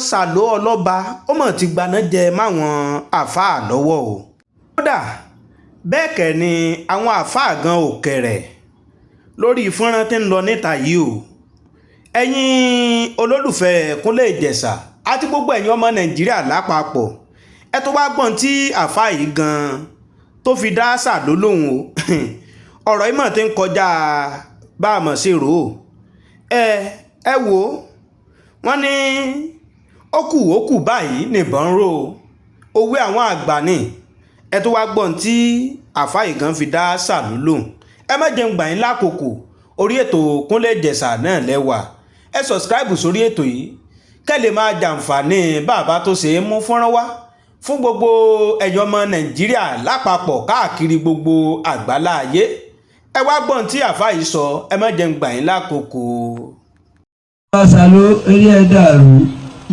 Sàló Ọlọ́ba ó mọ̀ ti gbaná jẹ máwọn àáfàá lọ́wọ́ o. kódà bẹ́ẹ̀ kẹ̀ ni àwọn àáfàá gan ò kẹ̀rẹ̀ lórí fọ́nrán tí ń lọ níta yìí o. ẹ̀yin olólùfẹ́ Kúnlé Ìjẹ̀ṣà àti gbogbo ẹ̀yin ọmọ Nàìjíríà lápapọ̀, ẹ tó wá gbọ́n tí àáfàá yìí gan tó fi dá Sàló lóhùn o. ọ̀rọ̀ yìí mọ̀ tí ń kọjá bá a mọ̀ sí rò ó. ẹ wò ó, wọ́n ní ó kù báyìí nìbọn ń ró òwe àwọn àgbà ni. ẹ tó wá gbọ́n tí àáfàá yìí gan fi dá Sàló lóhùn. ẹ má jẹun gbà yín lákòókò, orí ètò Kúnlé Ìjẹ̀ṣà náà lẹ́wà. ẹ sọ̀sìkáìbù sórí ètò yìí kẹ́ lè máa jàǹfààní bàbá tó ṣe é mú fọ́nrán wá fún gbogbo ẹ̀yin ọmọ Nàìjíríà lápapọ̀ káàkiri gbogbo àgbálá ayé. ẹ wá gbọ́n tí àáfàá yìí sọ, ẹ má jẹun gbà yín lákòókò. Sàló eré ẹ dàrú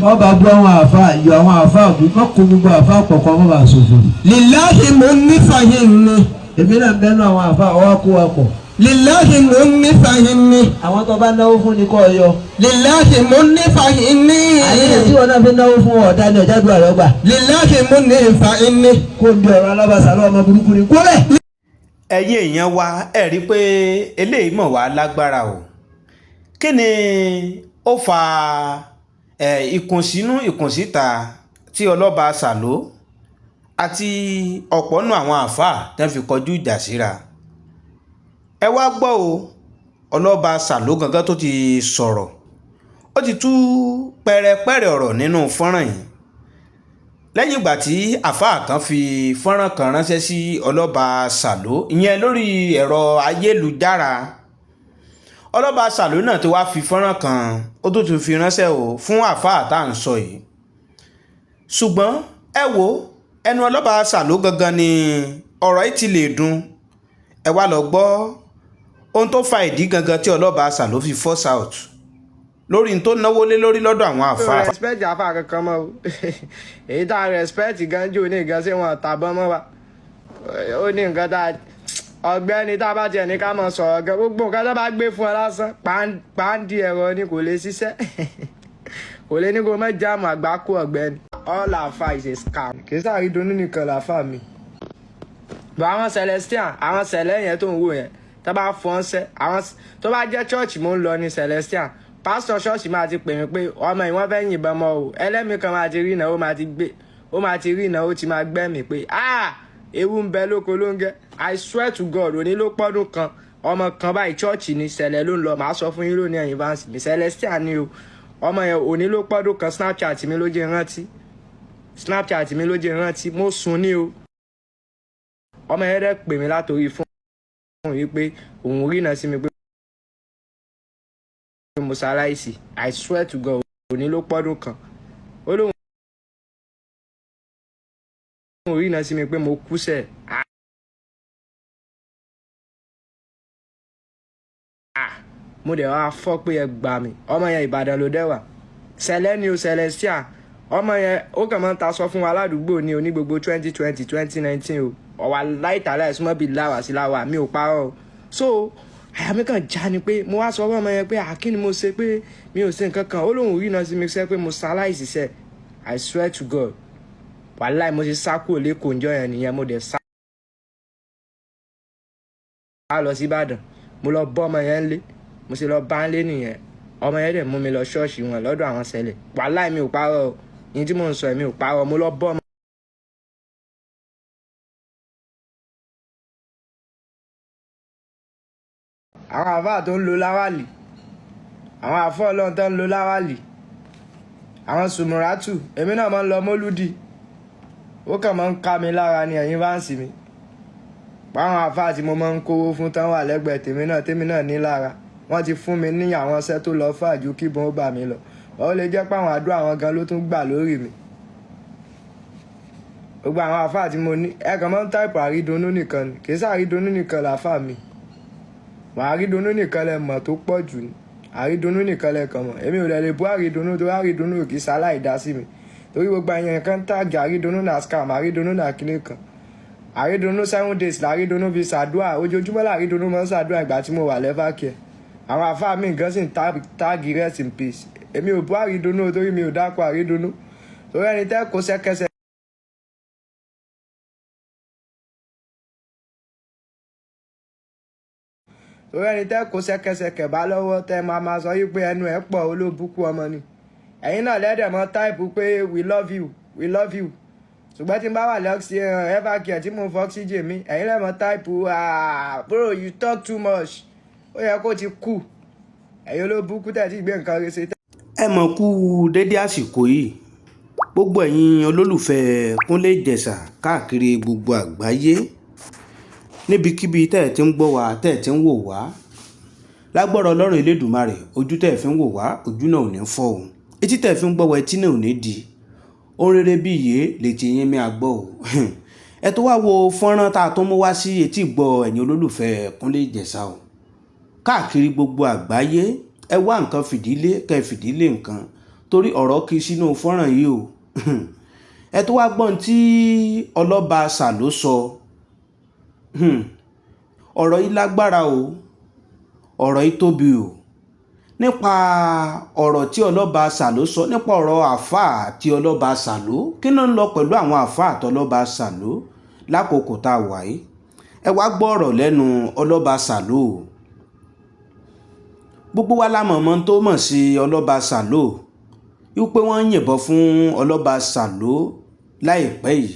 wọ́n bá gbọ́ àwọn àáfàá yọ àwọn àáfàá òbí wọ́n kó gbogbo àáfàá pọ̀pọ̀ wọ́n bá ṣòfò. Lillahi mo ní fàyín mi èmi náà bẹ́ẹ̀ náà àwọn àáfàá ọwọ́ kó wa pọ̀. Lillahi mo ní fàyín mi àwọn tó bá náwó fún ni kò yọ. Lillahi mo ní fàyín mi àyè tí wọn náà fi náwó fún ọ̀dà ní ọjà dùn àrọ́gbà. Lillahi mo ní fàyín mi kó bí ọ̀rọ̀ alábàṣà lọ́wọ́ ọmọ burúkú ni kó bẹ́ẹ̀. ẹ̀yin èèyàn wa ẹ rí i pé eléyìí mọ̀ wá lágbára o. kí ni ó fa ìkùnsínú ìkùnsíta tí Ọlọ́ba Sàló àti ọ̀pọ̀ nù àwọn àáfàá tẹ́ fi kọjú ìjà síra? ẹ wá gbọ́ o, Ọlọ́ba Sàló gangan tó ti sọ̀rọ̀, ó ti tú pẹ̀rẹ̀pẹ̀rẹ̀ ọ̀rọ̀ nínú fọ́nrán yìí lẹ́yìn ìgbà tí àáfàá kan fi fọ́nrán kan ránṣẹ́ sí Ọlọ́ba Sàló, ìyẹn lórí ẹ̀rọ ayélujára. Ọlọ́ba Sàló náà ti wá fi fọ́nrán kan ó tó tún fi ránṣẹ́ o fún àáfàá tá à ń sọ yìí. ṣùgbọ́n ẹ wo ẹnu Ọlọ́ba Sàló gangan ni ọ̀rọ̀ yìí ti lè dùn. ẹ wá lọ gbọ́ ohun tó fa ìdí gangan tí Ọlọ́ba Sàló fi force out lórí n tó náwó lé lórí lọ́dọ̀ àwọn àáfàá. respect àáfàá kankan mọ́ o èyí tá a respect gan jù ní nǹkan ṣé wọn tàbọn mọ́ wa ó ní nǹkan tá a ọ̀gbẹ́ni tá a bá tiẹ̀ ní ká mọ̀ sọ̀rọ̀ gan gbogbo nǹkan tó bá gbé fún ọ lásán pàǹdì ẹ̀rọ ni kò lè ṣiṣẹ́ kò lè ní kó má jáàmù àgbákò ọ̀gbẹ́ni. all àáfàá is a scam. kì í sáré dunú nìkan làáfàá mi. bọ̀ àwọn Celestian àwọn sẹ̀lẹ̀ yẹn tó ń wò yẹn tó bá fọ́n sẹ́ àwọn tó bá jẹ́ church mò ń lọ ní Celestian pásítọ̀ ṣọ́ọ̀ṣì máa ti pè mí pé ọmọ yìí wọ́n fẹ́ yìnbọn mọ́ o ẹlẹ́mìí kan máa ti rí ìnáwó máa ti rí ìnáwó ti máa gbẹ́mìí pé ewu ń bẹ lóko ló ń gẹ́. I swear to God òní ló pọ́dún kan ọmọ kan báyìí chọ́ọ̀chì ní sẹ̀lẹ̀ ló ń lọ màá sọ fún yín lónìí ẹ̀yìn báńsì mi Celestian ni o ọmọ yẹn òní ló pọ́dún kan Snapchat mi ló jẹ́ rántí mo sùn ní o ọmọ yẹn dẹ́ pè mí látòrí fún mi pé òun rí iná sí mi pé mo ṣaláìsí. I swear to God òní ló pọ́dún kan ó lóun rí iná sí mi pé mo kú sẹ́ẹ̀. mo dẹ̀ wá fọ́ pé ẹ gbà mí ọmọ yẹn Ìbàdàn ló dẹ́wà sẹ̀lẹ̀ ni o Celestian ọmọ yẹn ó kàn máa ń ta sọ fún wa ládùúgbò ní oní gbogbo 2020 2019 o ọ̀wà láìta láìsúmọ́ bíi láwà sí láwà mi ò parọ́ o. so àyà mi kàn já ni pé mo wá sọ fún ọmọ yẹn pé kí ni mo ṣe pé mi ò ṣe nǹkan kan ó lóun rí iná sí mi sẹ́ pé mo ṣaláìsí sẹ́. I swear to God wàláì mo ṣe sá kúrò lẹ́kọ̀ọ́ ǹjọ́ yẹn nìyẹn mo dẹ̀ sá lọ sí Ìbàdàn mo lọ bọ́ ọmọ yẹn lé mo ṣe lọ bá ń lé nìyẹn ọmọ yẹn dẹ̀ mú mi lọ ṣọ́ọ̀ṣì wọn lọ́dọ̀ àwọn sẹ̀lẹ̀ wàláì mi ò parọ́ o yín tí mò ń sọ mi ò parọ́ mo lọ bọ́ ọmọ. àwọn àfáà tó ń lo láwàlì àwọn àfọ́ ọlọ́run tó ń lo láwàlì àwọn sùmùràtù èmi náà máa ń lọ mọ́lúdì ó kàn máa ń ká mi lára ni ẹ̀yin bá ń sì mí àwọn àfáà tí mo máa ń kówó fún tán wà lẹ́gbẹ̀ẹ́ tèmi náà ní lára wọ́n ti fún mi ní àwọn iṣẹ́ tó lọ fàájú kí bọ́n ó bà mí lọ ó lè jẹ́ pé àwọn àdúrà àwọn gan ló tún gbà lórí mi. gbogbo àwọn àfáà tí mo ní ẹ̀kan máa ń táìpù àrídùnnú nìkan ni kì í sàrídùnnú nìkan làfáà mi àrídùnnú nìkan lẹ mọ̀ tó pọ̀ jù ní àrídùnnú nìkan lẹ kàn mọ̀ èmi ò lè bú àrídùnnú torí àrídùnnú kì í ṣaláì dá sí mi torí gbogbo àyàn kan tàgì àrídùnnú náà scam àrídùnnú náà kíní kan àrídùnnú 7 days làrídùnnú fi ṣàdúrà ojoojúmọ́ làrídùnnú máa ń ṣàdúrà ìgbà tí mo wà lẹ́fàkẹ́ àwọn àfáà mi gan sì ń táàgì rest in peace èmi ò bú àrídùnnú torí mi ò dákọ̀ àrídùnnú torí ẹni tẹ́ kó ṣẹ́kẹ́ṣẹ́. torí ẹni tẹ́ kó ṣẹ́kẹ́ṣẹkẹ̀ bá lọ́wọ́ tẹ́ máa sọ yí pé ẹnu ẹ̀ pọ̀ olóbùkú ọmọ ni ẹ̀yin náà lẹ́dẹ̀ mọ́ táìpù pé we love you we love you ṣùgbọ́n tí n bá wà lọ́ọ̀sì ever care tí mo fọ́ oxygen mi ẹ̀yin lẹ́mọ̀ táìpù bro you talk too much ó yẹ kó ti kú ẹ̀yin olóbùkú tẹ̀ tí gbé nǹkan rẹ̀ ṣe. ẹ mọ̀ kú dédé àsìkò yìí gbogbo ẹ̀yin olólùfẹ́ Kúnlé Ìjẹ̀ṣà káàkiri gbogbo àgbáyé níbikíbi tẹ́ ẹ̀ ti ń gbọ́ wa tẹ́ ẹ̀ ti ń wò wá lágbọ́rọ̀ Ọlọ́run Elédùmarè ojú tẹ́ ẹ̀ fi ń wò wá ojú náà ò ní fọ́ o etí tẹ́ ẹ̀ fi ń gbọ́ wa etí náà ò ní di ohun rere bí iye létí yín mi àgbọ̀ o ẹ tó wá wo fọ́nrán tá a tó mú wá sí etí ìgbọ́ ẹ̀yin olólùfẹ́ Kúnlé Ìjẹ̀ṣà o káàkiri gbogbo àgbáyé ẹ wá nǹkan fìdílé kẹ́ fìdílé nǹkan torí ọ̀rọ̀ kì í sínú fọ́nrán yìí o ẹ tó wá gbọ́n tí ọlọ́ba Sàló sọ ọ̀rọ̀ yìí lágbára o ọ̀rọ̀ yìí tóbi o nípa ọ̀rọ̀ tí ọlọ́ba Sàló sọ nípa ọ̀rọ̀ àáfàá tí ọlọ́ba Sàló kí ló ń lọ pẹ̀lú àwọn àáfàá àtọlọ́ba Sàló lákòókò tá a wà yìí ẹ wá gbọ́ ọ̀rọ̀ lẹ́nu ọlọ́ba Sàló gbogbo wa la mọ̀ tó mọ̀ sí ọlọ́ba Sàló wípé wọ́n ń yìnbọn fún ọlọ́ba Sàló láìpẹ́ yìí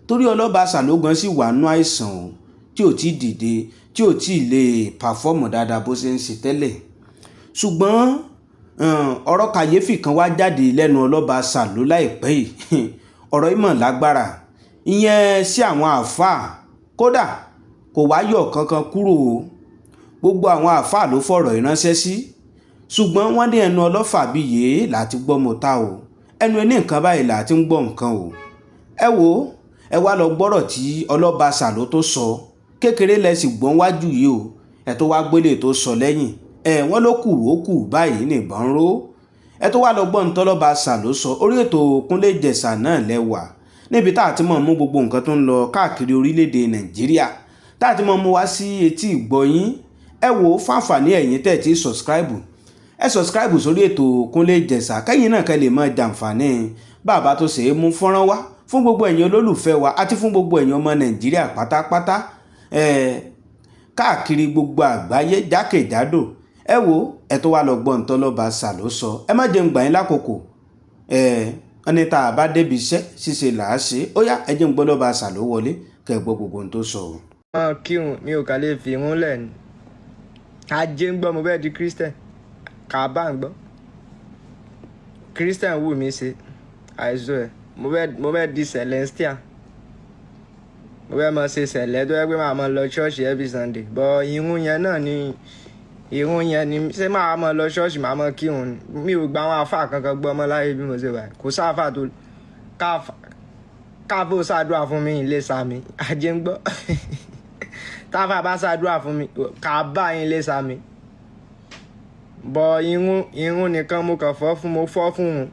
torí ọlọ́ba Sàló gan sì wà nú àìsàn o tí ò tí dìde tí ò tí lè pàfọ́ọ̀mù dáadáa bó ṣe ń ṣe tẹ́lẹ̀ ṣùgbọ́n ọ̀rọ̀ kàyéfì kan wá jáde lẹ́nu ọlọ́ba Sàló láìpẹ́ yìí ọ̀rọ̀ yìí mọ̀ lágbára ìyẹn sí àwọn àáfàá kódà kò wá yọ kankan kúrò o gbogbo àwọn àáfàá ló fọ̀rọ̀ ìránṣẹ́ sí ṣùgbọ́n wọ́n ní ẹnu ọlọ́fà bí yèé láti gbọ́ mọ́ta o ẹnu ẹni nǹkan báyìí láti ń gbọ́ nǹkan o ẹ wo ẹ wá lọ gbọ́rọ̀ tí ọlọ́ba Sàló tó sọ kékeré lẹ́sìn gbọ́n wájú yìí o ẹ tó wá gbélé tó sọ lẹ́yìn wọ́n ló kù ó kù báyìí nìbọn ró ẹ tó wá lọ gbọ́n tọ́lọ́ba Sàló sọ orí ètò Kúnlé Ìjẹ̀ṣà náà lẹ́wà níbi tá a ti mọ̀ mú gbogbo nǹkan tó ń lọ káàkiri orílẹ̀-èdè Nàìjíríà tá a ti mọ̀ mú wá sí etí ìgbọ́yín ẹ wo fáǹfààní ẹ̀yin tẹ̀ tí subscribe sórí ètò Kúnlé Ìjẹ̀ṣà kẹ́yìn náà kẹ́ lè máa jàǹfààní bàbá tó ṣe é mú fọ́nrán wá fún gbogbo ẹ̀yin olólùfẹ́ wa àti fún gbogbo ẹ̀yin ọmọ Nàìjíríà pátápátá káàkiri gbogbo àgbáyé jákèjádò ẹ wo ẹ tó wá lọ gbọ́n tọ́lọ́ba Sàló sọ ẹ má jẹun gbà yín lákòókò ẹni tá a bá débi iṣẹ́ ṣíṣe là á ṣe ó yá ẹ jẹun gbọ́lọ́ba Sàló wọlé kẹ́ gbọ́ gbogbo ohun tó sọ. kírun mi ò kà lè fi irun lẹ̀ ni ajé ń gbọ́ mo bẹ́ẹ̀ di Christian kàbá ń gbọ́ Christian wù mí ṣe àìsàn ẹ̀ mo bẹ́ẹ̀ di Celestial mo fẹ́ máa ṣe sẹ̀lẹ̀ tó yẹ pé máa lọ ṣọ́ọ̀ṣì every Sunday bọ́ irun yẹn náà ni irun yẹn ni ṣé máa lọ ṣọ́ọ̀ṣì máa mọ kírun mi ò gba àwọn àfáà kankan gbọ́ ọmọ láyé bí mo ṣe wà kò sáfà tó káfó ṣàdúrà fún mi ilé sàmì ajé ń gbọ́ táfà bá ṣàdúrà fún mi kàbá yín ilé sàmì bọ́ irun nìkan mo kàn fọ́ fún un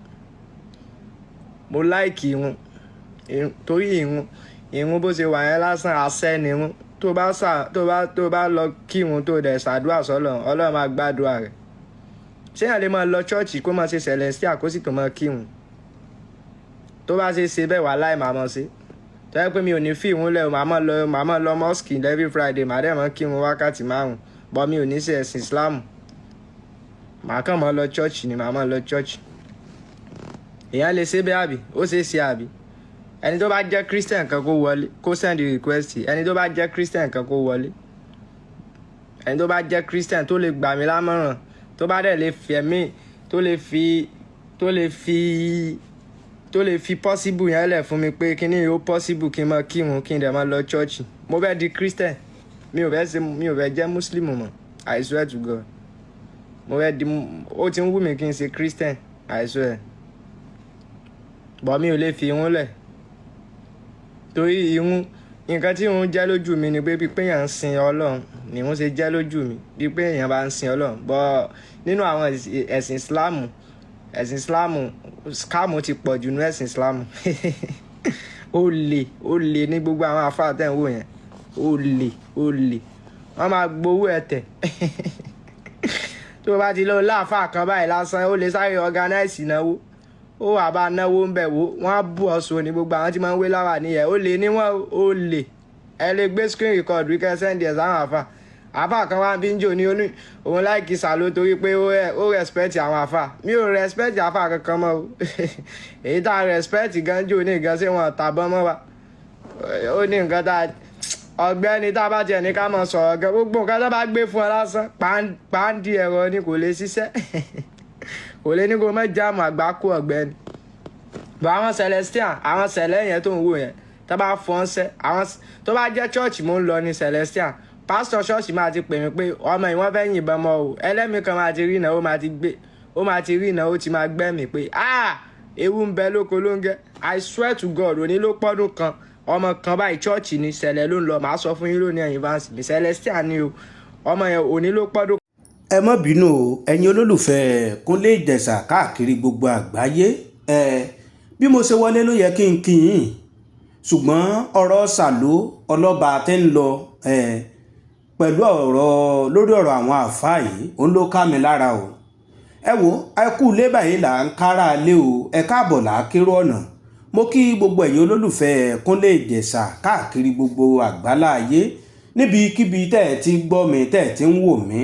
mo láìkì irun torí irun bó ṣe wà yẹn lásán àṣẹ nírun tó bá lọ kírun tó dẹ̀ ṣàdúrà sọ́lọ́run Ọlọ́run máa gbàdúrà rẹ̀ ṣé yàn lè máa lọ ṣọ́ọ̀ṣì kó máa ṣe Celestial kó sì tó máa kírun tó bá ṣe bẹ́ẹ̀ wà láì máa mọ̀ sí tó yẹ pé mi ò ní fi ìrun lẹ̀ màá máa lọ mosque every Friday màá dẹ̀ máa kírun wákàtí 5 bọ́ mi ò ní ṣe ẹ̀sìn Islam màá kàn máa lọ ṣọ́ọ̀ṣì ni màá máa lọ ṣọ́ọ̀ṣì èèyàn lè ṣe bẹ́ẹ̀ àbí ó ṣe àbí ẹni tó bá jẹ́ Christian kan kó wọlé kó send request ẹni tó bá jẹ́ Christian kan kó wọlé ẹni tó bá jẹ́ Christian tó lè gbà mí lámọ̀ràn tó bá dẹ̀ lè fi ẹ̀mí tó lè fi possible yẹn lẹ̀ fún mi pé kíní yóò possible kí n máa kírun kí n dẹ̀ máa lọ church mo fẹ́ di Christian mi ò fẹ́ jẹ́ Muslim mọ́ I swear to God mo fẹ́ di ó ti ń wù mí kí n ṣe Christian I swear bọ́ mi ò lè fi irun lẹ̀ torí irun nǹkan tí irun jẹ́ lójú mi ni pé bí pé èèyàn ń sin Ọlọ́run ni irun ṣe jẹ́ lójú mi bí pé èèyàn bá ń sin Ọlọ́run bọ́ nínú àwọn ẹ̀sìn Islam scam ti pọ̀ jù nínú ẹ̀sìn Islam ó lè ní gbogbo àwọn àfáà tẹ̀ ń wò yẹn ó lè wọ́n máa gbowó ẹ̀tẹ̀ tó bá ti lọ láàfáà kan báyìí lásán ó lè sáré organize ìnáwó ó wà bá náwó ń bẹ̀ wò wọ́n á bù ọ̀sùn ní gbogbo àwọn tí máa ń wé láwà nìyẹn ó lè níwọ̀n ó lè ẹ lè gbé screen record wí kẹ́ send ẹ̀ sáwọn àfà kan wá bí ń jò ní òun láìkí Sàló torí pé ó respect àwọn àfà mi ò respect àfà kankan mọ́ o èyí tá a respect gan jò ní nǹkan ṣé wọn tàbọn mọ́ wa ó ní nǹkan tá ọ̀gbẹ́ni tá a bá tiẹ̀ ní ká mọ̀ sọ̀rọ̀ gan gbogbo nǹkan tó bá gbé fún ọ lásán pàǹdì ẹ̀rọ ni kò lè ṣiṣẹ́ kò lè ní kó má jáàmù àgbákò ọ̀gbẹ́ni bọ̀ àwọn Celestian àwọn sẹ̀lẹ̀ yẹn tó ń wò yẹn tó bá fọ́n sẹ́ àwọn tó bá jẹ́ church mo ń lọ ní Celestian pásítọ̀ ṣọ́ọ̀ṣì máa ti pè mí pé ọmọ ìwọ́n fẹ́ yìnbọn mọ́ o ẹlẹ́mìí kan máa ti rí ìnáwó máa ti rí ìnáwó ti máa gbẹ́mìí pé ewu ń bẹ lóko ló ń gẹ́ I swear to God òní ló pọ́dún kan ọmọ kan báyìí chọ́ọ̀chì ní sẹ̀lẹ̀ ló ń lọ màá sọ fún yín lónìí ẹ̀yìn vance bí Celestian ni o ọmọ yẹn òní ló pọ́dún. ẹ má bínú o ẹ̀yin olólùfẹ́ Kúnlé Ìjẹ̀ṣà káàkiri gbogbo àgbáyé bí mo ṣe wọlé ló yẹ kí n kí yín ṣùgbọ́n ọ̀rọ̀ Sàló ọlọ́ba tẹ́ ń lọ pẹ̀lú lórí ọ̀rọ̀ àwọn àfáà yìí òun ló ká mi lára o ẹ wo ẹ kú ilé báyìí là ń kára lé o ẹ káàbọ̀ là á kérò ọ̀nà mo kí gbogbo ẹ̀yin olólùfẹ́ Kúnlé Ìjẹ̀ṣà káàkiri gbogbo àgbálá ayé níbikíbi tẹ́ ẹ ti gbọ́ mi tẹ́ ẹ ti ń wò mí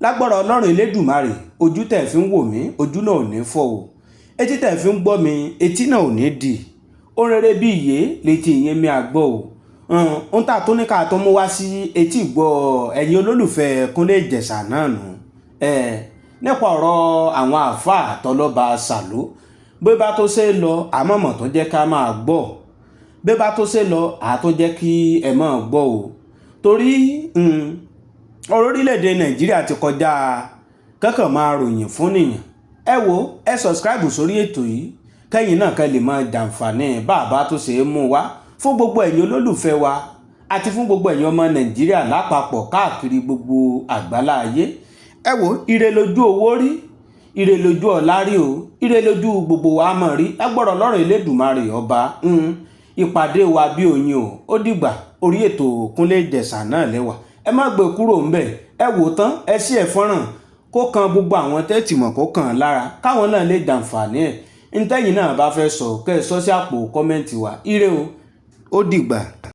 lágbára Ọlọ́run Elédùmarè ojú tẹ́ ẹ fi ń wò mí ojú náà ò ní fọ́ o etí tẹ́ ẹ fi ń gbọ́ mi etí náà ò ní dì ó rere bí ìyé létí ìyẹn mi àgbọ̀ o ohun tá a tó ní ká tó mú wá sí etí ìgbọ́ ẹ̀yin olólùfẹ́ Kúnlé Ìjẹ̀ṣà náà nù nípa ọ̀rọ̀ àwọn àáfàá àtọlọ́ba Sàló bí bá tó ṣe lọ àmọ̀mọ̀ tó jẹ́ ká máa gbọ́ bí bá tó ṣe lọ àtó jẹ́ kí ẹ máa gbọ́ o torí ọ̀rọ̀ orílẹ̀-èdè Nàìjíríà ti kọjá kankan máa ròyìn fún nìyàn ẹ wo ẹ subscribe sórí ètò yìí kẹ́yìn náà kẹ́ lè máa jàǹfààní bàbá tó ṣe é mú wá fún gbogbo ẹ̀yin olólùfẹ́ wa àti fún gbogbo ẹ̀yin ọmọ Nàìjíríà lápapọ̀ káàkiri gbogbo àgbálá ayé ẹ wo ire lójú owó rí ire lójú ọ̀la rí o ire lójú gbogbo wa mọ̀ rí ẹgbọ́rọ̀ lọ́rọ̀ Elédùmarè ọba ìpàdé wa bí oyin o ó dìgbà orí ètò Kúnlé Ìjẹ̀ṣà náà lẹ́wà ẹ má gbé kúrò ńbẹ̀ ẹ wò tán ẹ sí ẹ fọ́nrán kó kan gbogbo àwọn tẹ́tìmọ̀ kó kàn án lára káwọn náà lè jàǹfààní ẹ̀ ntẹ́yìn náà bá fẹ́ sọ kẹ́ ẹ sọ sí àpò kọ́mẹ́ǹtì wa ire o ó dìgbà.